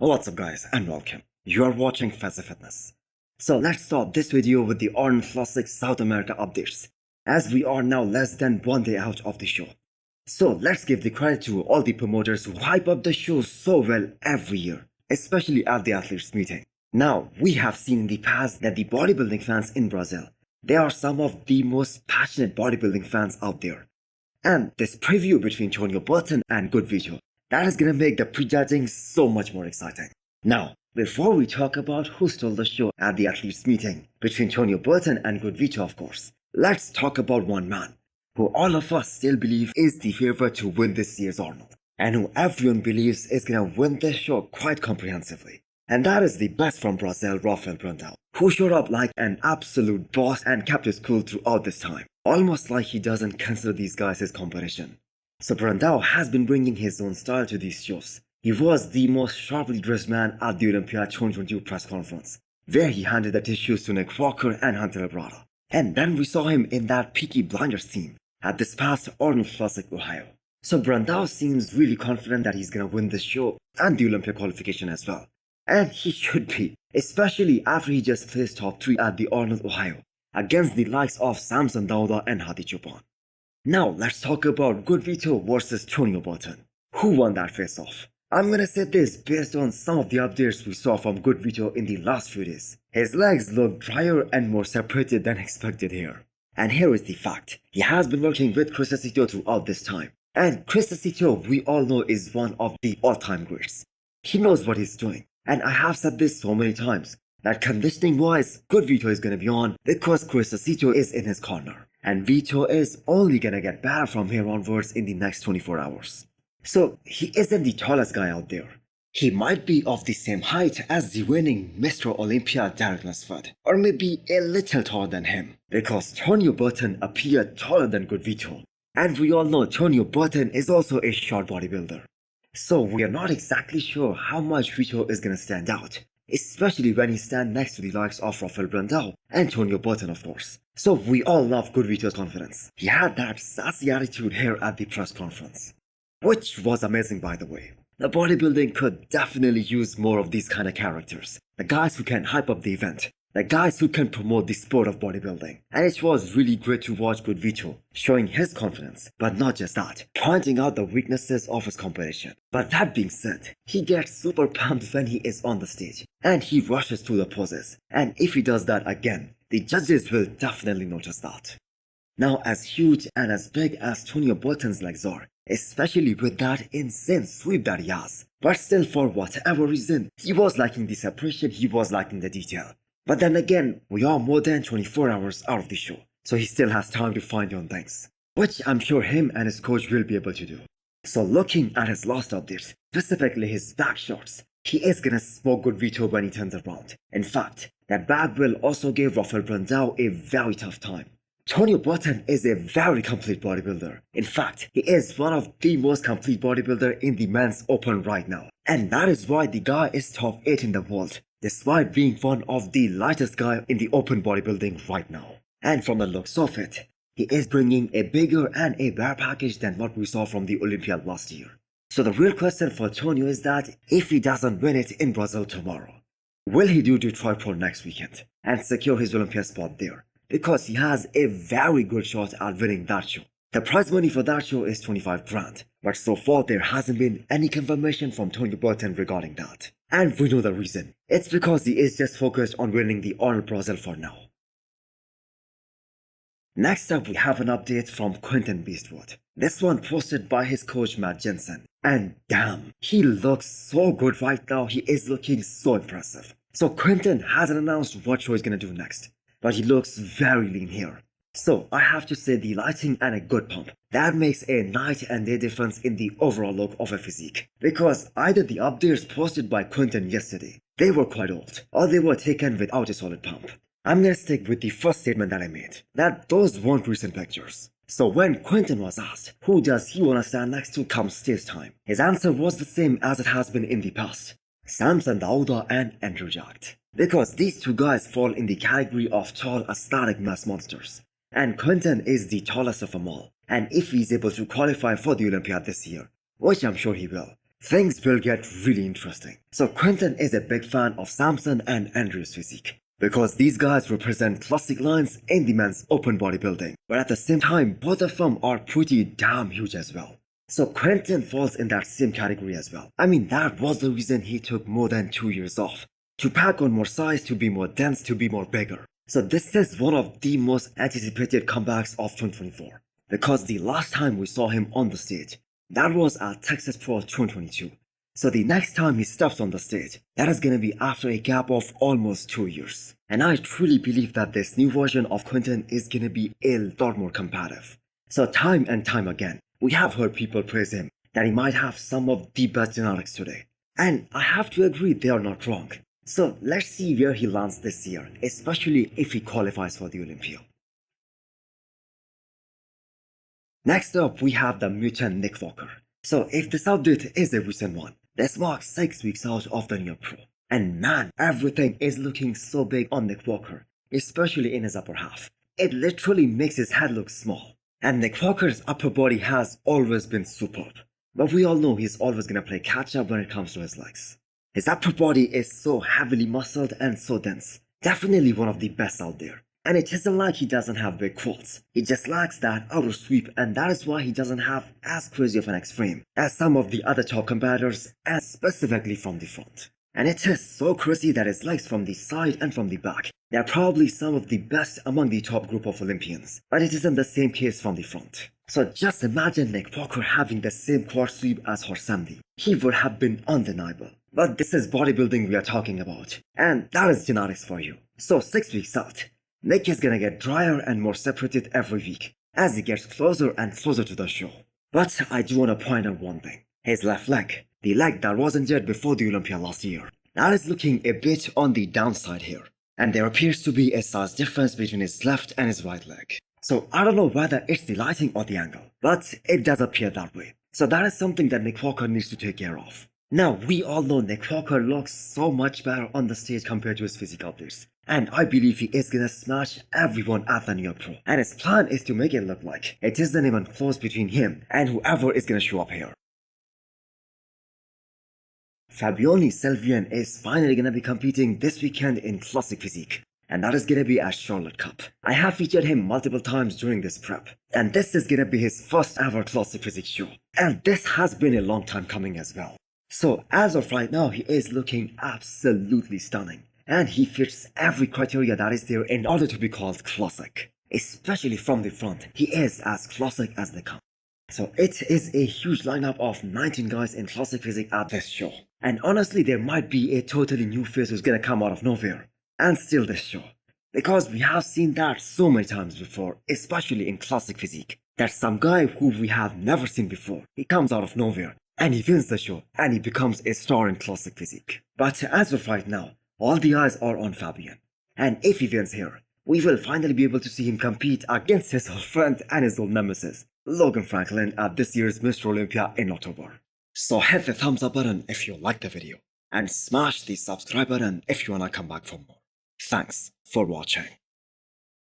What's up guys and welcome. You are watching Fuzzy Fitness. So let's start this video with the Arnold Classic South America updates, as we are now less than 1 day out of the show. So let's give the credit to all the promoters who hype up the show so well every year, especially at the athletes meeting. Now, we have seen in the past that the bodybuilding fans in Brazil, they are some of the most passionate bodybuilding fans out there. And this preview between Tonio and Goodvito, that is gonna make the prejudging so much more exciting. Now, before we talk about who stole the show at the athletes meeting between Tonio and Goodvito, of course, let's talk about one man who all of us still believe is the favorite to win this year's Arnold, and who everyone believes is gonna win this show quite comprehensively. And that is the best from Brazil, Rafael Brandao, who showed up like an absolute boss and kept his cool throughout this time, almost like he doesn't consider these guys his competition. So Brandao has been bringing his own style to these shows. He was the most sharply dressed man at the Olympia 2022 press conference, where he handed the tissues to Nick Walker and Hunter Brada. And then we saw him in that Peaky Blinders team at this past Arnold Classic Ohio. So Brandao seems really confident that he's gonna win this show and the Olympia qualification as well. And he should be, especially after he just placed top 3 at the Arnold Ohio against the likes of Samson Dauda and Hadi Chopin. Now let's talk about Goodvito versus Tonio. Who won that face-off? I'm gonna say this based on some of the updates we saw from Goodvito in the last few days. His legs look drier and more separated than expected here. And here is the fact. He has been working with Crisacito throughout this time. And Crisacito, we all know, is one of the all-time greats. He knows what he's doing. And I have said this so many times, that conditioning-wise, Goodvito is gonna be on because Crisacito is in his corner. And Vito is only gonna get better from here onwards in the next 24 hours. So he isn't the tallest guy out there. He might be of the same height as the winning Mr. Olympia Derek Lesford, or maybe a little taller than him, because Tonio appeared taller than Goodvito. And we all know Tonio is also a short bodybuilder. So we are not exactly sure how much Vito is gonna stand out, especially when he stands next to the likes of Rafael Brandao and Tonio of course. So we all love Goodvito's confidence. He had that sassy attitude here at the press conference, which was amazing by the way. The bodybuilding could definitely use more of these kind of characters. The guys who can hype up the event. The guys who can promote the sport of bodybuilding. And it was really great to watch Goodvito showing his confidence, but not just that, pointing out the weaknesses of his competition. But that being said, he gets super pumped when he is on the stage, and he rushes through the poses. And if he does that again, the judges will definitely notice that. Now, as huge and as big as Tonio legs are, especially with that insane sweep that he has, but still for whatever reason, he was lacking the separation, he was lacking the detail. But then again, we are more than 24 hours out of the show, so he still has time to find on things, which I'm sure him and his coach will be able to do. So looking at his last updates, specifically his back shots, he is gonna smoke Goodvito when he turns around. In fact, that back will also give Rafael Brandao a very tough time. Tonio is a very complete bodybuilder. In fact, he is one of the most complete bodybuilder in the men's open right now. And that is why the guy is top 8 in the world, despite being one of the lightest guy in the open bodybuilding right now. And from the looks of it, he is bringing a bigger and a better package than what we saw from the Olympia last year. So the real question for Tonio is that if he doesn't win it in Brazil tomorrow, will he do Detroit Pro next weekend and secure his Olympia spot there? Because he has a very good shot at winning that show. The prize money for that show is 25 grand, but so far there hasn't been any confirmation from Tonio regarding that. And we know the reason. It's because he is just focused on winning the Arnold Brazil for now. Next up, we have an update from Quinton Beastwood. This one posted by his coach Matt Jensen. And damn, he looks so good right now, he is looking so impressive. So Quinton hasn't announced what show he's gonna do next, but he looks very lean here. So I have to say the lighting and a good pump, that makes a night and day difference in the overall look of a physique. Because either the updates posted by Quinton yesterday, they were quite old, or they were taken without a solid pump. I'm gonna stick with the first statement that I made, that those weren't recent pictures. So when Quinton was asked who does he wanna stand next to come stage time, his answer was the same as it has been in the past: Samson Dauda and Andrew Jagd. Because these two guys fall in the category of tall athletic mass monsters. And Quinton is the tallest of them all. And if he's able to qualify for the Olympiad this year, which I'm sure he will, things will get really interesting. So Quinton is a big fan of Samson and Andrew's physique, because these guys represent classic lines in the men's open bodybuilding, but at the same time both of them are pretty damn huge as well. So Quinton falls in that same category as well. I mean, that was the reason he took more than 2 years off, to pack on more size, to be more dense, to be more bigger. So this is one of the most anticipated comebacks of 2024, because the last time we saw him on the stage, that was at Texas Pro 2022. So the next time he steps on the stage, that is gonna be after a gap of almost 2 years. And I truly believe that this new version of Quinton is gonna be a lot more competitive. So time and time again, we have heard people praise him, that he might have some of the best genetics today. And I have to agree, they are not wrong. So let's see where he lands this year, especially if he qualifies for the Olympia. Next up, we have the mutant Nick Walker. So if this update is a recent one, this marks 6 weeks out of the new pro. And man, everything is looking so big on Nick Walker, especially in his upper half. It literally makes his head look small. And Nick Walker's upper body has always been superb. But we all know he's always gonna play catch up when it comes to his legs. His upper body is so heavily muscled and so dense. Definitely one of the best out there. And it isn't like he doesn't have big quads. He just lacks that outer sweep, and that is why he doesn't have as crazy of an X-frame as some of the other top competitors, and specifically from the front. And it is so crazy that his legs from the side and from the back, they're probably some of the best among the top group of Olympians, but it isn't the same case from the front. So just imagine Nick Walker having the same quad sweep as Horsendi. He would have been undeniable. But this is bodybuilding we are talking about, and that is genetics for you. So 6 weeks out, Nick is gonna get drier and more separated every week, as he gets closer and closer to the show. But I do want to point out one thing. His left leg, the leg that was injured before the Olympia last year, that is looking a bit on the downside here. And there appears to be a size difference between his left and his right leg. So I don't know whether it's the lighting or the angle, but it does appear that way. So that is something that Nick Walker needs to take care of. Now, we all know Nick Walker looks so much better on the stage compared to his physical updates. And I believe he is gonna smash everyone at the New York Pro. And his plan is to make it look like it isn't even close between him and whoever is gonna show up here. Fabian Selvan is finally gonna be competing this weekend in Classic Physique, and that is gonna be at Charlotte Cup. I have featured him multiple times during this prep, and this is gonna be his first ever Classic Physique show. And this has been a long time coming as well. So as of right now, he is looking absolutely stunning. And he fits every criteria that is there in order to be called classic. Especially from the front, he is as classic as they come. So it is a huge lineup of 19 guys in classic physique at this show. And honestly, there might be a totally new face who's gonna come out of nowhere and steal this show. Because we have seen that so many times before, especially in classic physique. That some guy who we have never seen before, he comes out of nowhere and he wins the show and he becomes a star in classic physique. But as of right now, all the eyes are on Fabian. And if he wins here, we will finally be able to see him compete against his old friend and his old nemesis, Logan Franklin, at this year's Mr. Olympia in October. So hit the thumbs up button if you liked the video, and smash the subscribe button if you wanna come back for more. Thanks for watching.